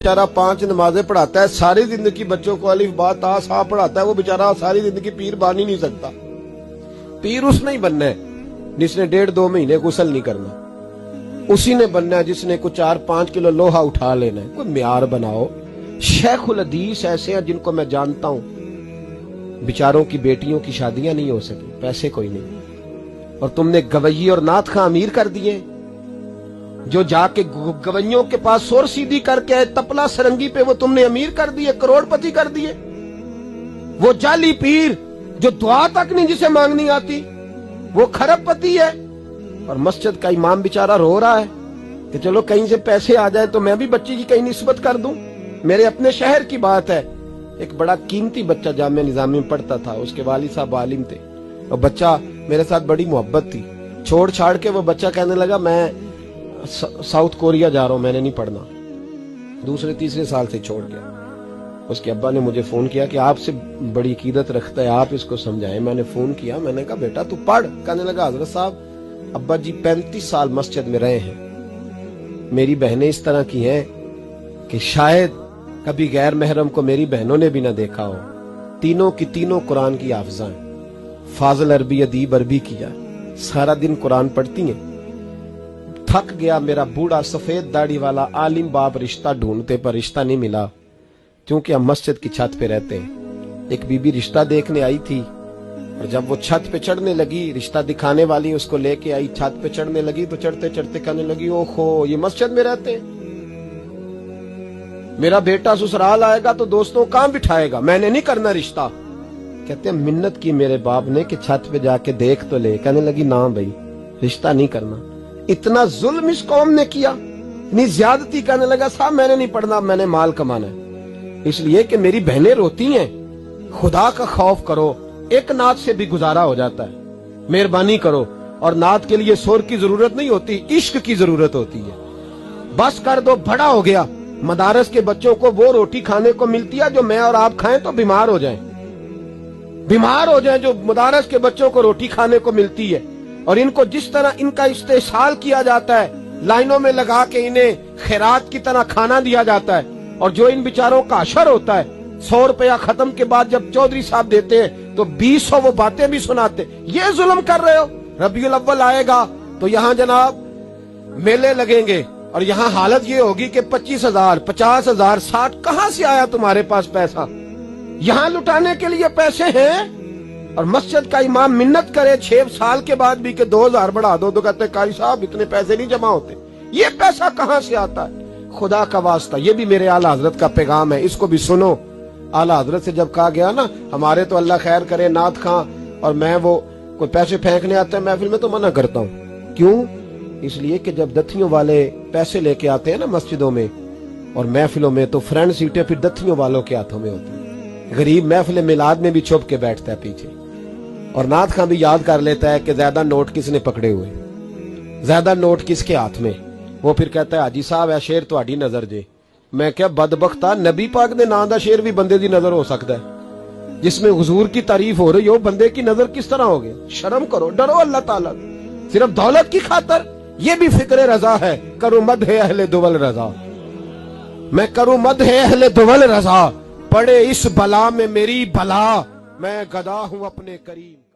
बेचारा 5 नमाजें पढ़ाता है, सारी जिंदगी बच्चों को अलिफ बा ता सा पढ़ाता है, वो बेचारा सारी जिंदगी पीर बन ही नहीं सकता। पीर उसने ही बनना है जिसने 1.5-2 महीने गुसल नहीं करना, उसी ने बनना है जिसने कुछ 4-5 किलो लोहा उठा लेना है। कोई म्यार बनाओ। शेखुल हदीस ऐसे हैं जिनको मैं जानता हूं, बेचारों की बेटियों की शादियां नहीं हो सकी, पैसे कोई नहीं, और तुमने गवैये और नाथ खां अमीर कर दिए, जो जाके गवैयों के पास सोर सीधी करके तपला सरंगी पे वो तुमने अमीर कर दिए, करोड़पति कर दिए। वो जाली पीर जो दुआ तक नहीं जिसे मांगनी आती, वो खरबपति है। और मस्जिद का इमाम बेचारा रो रहा है कि चलो कहीं से पैसे आ जाए तो मैं भी बच्ची की कहीं निस्बत कर दूं। मेरे अपने शहर की बात है, एक बड़ा कीमती बच्चा जामिया निजामी में पढ़ता था, उसके वालिद साहब आलिम थे, और बच्चा मेरे साथ बड़ी मोहब्बत थी। छोड़ छाड़ के वो बच्चा कहने लगा मैं साउथ कोरिया जा रहा हूं, मैंने नहीं पढ़ना। दूसरे तीसरे साल से छोड़ गया। उसके अब्बा ने मुझे फोन किया कि आपसे बड़ी अकीदत रखता है, आप इसको समझाएं। मैंने फोन किया, मैंने कहा बेटा तू पढ़। कहने लगा हजरत साहब अब्बा जी 35 साल मस्जिद में रहे हैं, मेरी बहनें इस तरह की हैं कि शायद कभी गैर महरम को मेरी बहनों ने भी ना देखा हो। तीनों की तीनों कुरान की हाफिज़ा हैं, फाजिल अरबी अदीब अरबी किया, सारा दिन कुरान पढ़ती हैं। थक गया मेरा बूढ़ा सफेद दाढ़ी वाला आलिम बाप रिश्ता ढूंढते पर रिश्ता नहीं मिला, क्योंकि हम मस्जिद की छत पे रहते हैं। एक बीबी रिश्ता देखने आई थी, और जब वो छत पे चढ़ने लगी, रिश्ता दिखाने वाली उसको लेके आई, छत पे चढ़ने लगी तो चढ़ते चढ़ते कहने लगी ओहो ये मस्जिद में रहते हैं, मेरा बेटा ससुराल आएगा तो दोस्तों कहां बिठाएगा, मैंने नहीं करना रिश्ता। कहते हैं मिन्नत की मेरे बाप ने कि छत पे जाके देख तो ले। कहने लगी ना भाई रिश्ता नहीं करना। इतना जुल्म इस कौम ने किया, इतनी ज्यादती। कहने लगा साहब मैंने नहीं पढ़ना, मैंने माल कमाना है, इसलिए कि मेरी बहनें रोती हैं। खुदा का खौफ करो, एक नात से भी गुजारा हो जाता है, मेहरबानी करो। और नात के लिए शोर की जरूरत नहीं होती, इश्क की जरूरत होती है। बस कर दो, बड़ा हो गया। मदारस के बच्चों को वो रोटी खाने को मिलती है जो मैं और आप खाएं तो बीमार हो जाएं, जो मदारस के बच्चों को रोटी खाने को मिलती है। और इनको जिस तरह इनका इस्तेसाल किया जाता है, लाइनों में लगा के इन्हें खैरात की तरह खाना दिया जाता है, और जो इन बेचारों का अशर होता है, 100 रुपया खत्म के बाद जब चौधरी साहब देते हैं तो 200 वो बातें भी सुनाते। ये जुल्म कर रहे हो। रबीउल अव्वल आएगा तो यहाँ जनाब मेले लगेंगे, और यहाँ हालत ये होगी कि 25,000, 50,000, 60 कहां से आया तुम्हारे पास पैसा? यहाँ लुटाने के लिए पैसे हैं। और मस्जिद का इमाम मिन्नत करे 6 साल के बाद भी कि 2,000 बढ़ा दो, तो कहते कारी साहब इतने पैसे नहीं जमा होते। ये पैसा कहां से आता है? खुदा का वास्ता, ये भी मेरे आला हजरत का पैगाम है, इसको भी सुनो। आला हजरत से जब कहा गया ना, हमारे तो अल्लाह खैर करे नाथ खां और मैं वो कोई पैसे फेंकने आते हैं महफिल में तो मना करता हूँ। क्यों? इसलिए कि जब दथियों वाले पैसे लेके आते हैं ना मस्जिदों में और महफिलों में, तो फ्रंट सीटें फिर दथियों वालों के हाथों में होती है। गरीब महफिल मिलाद में भी छुप के बैठता है पीछे, और नाथ खां भी याद कर लेता है कि ज्यादा नोट किसने पकड़े हुए, ज्यादा नोट किसके हाथ में। वो फिर कहता है हाजी साहब है शेर तुहाडी नजर जे। मैं क्या बदबख्ता, नबी पाक दे नाम दा शेर भी बंदे दी नजर हो सकता है, जिसमें हुजूर की तारीफ हो रही हो, बंदे की नजर किस तरह हो गई? शर्म करो, डरो अल्लाह ताला। सिर्फ दौलत की खातर ये भी फिक्र रजा है, करूं मद है अहले दुवल रजा, मैं करूं मद है अहले दुवल रजा, पड़े इस बला में मेरी भला, मैं गदा हूं अपने करीम।